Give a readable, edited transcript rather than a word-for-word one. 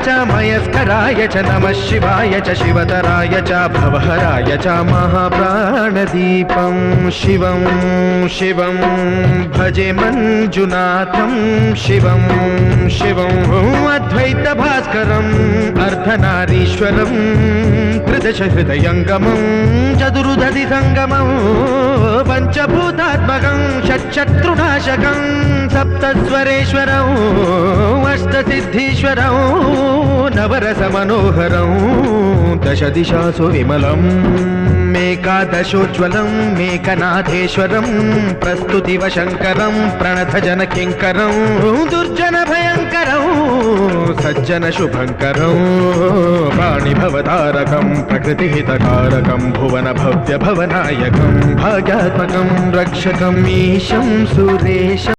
च मयस्कराय च नमः शिवाय च शिवतराय च भवहराय च महाप्राणदीपं शिवं शिवं भजे मंजुनाथं शिवं शिवं अद्वैतभास्करम् अर्धनारीश्वरं त्रिदश हृदयङ्गमं चतुर्दधि संगमं पंचभूतात्मकं षट्शत्रुनाशकं सप्तस्वरेश्वरं अष्टसिद्धीश्वरं नवरसमनोहरं दशदिशासु विमलम् मेकादशोज्ज्वलं मेकनाथेश्वरं प्रस्तुतिवशङ्करं प्रणतजनकिङ्करं दुर्जनभयङ्करं सज्जनशुभङ्करं प्राणिभवतारकं प्रकृतिहितकारकं भुवनभव्यभवनायकं भाग्यात्मकं रक्षकम् ईशं सुरेशम्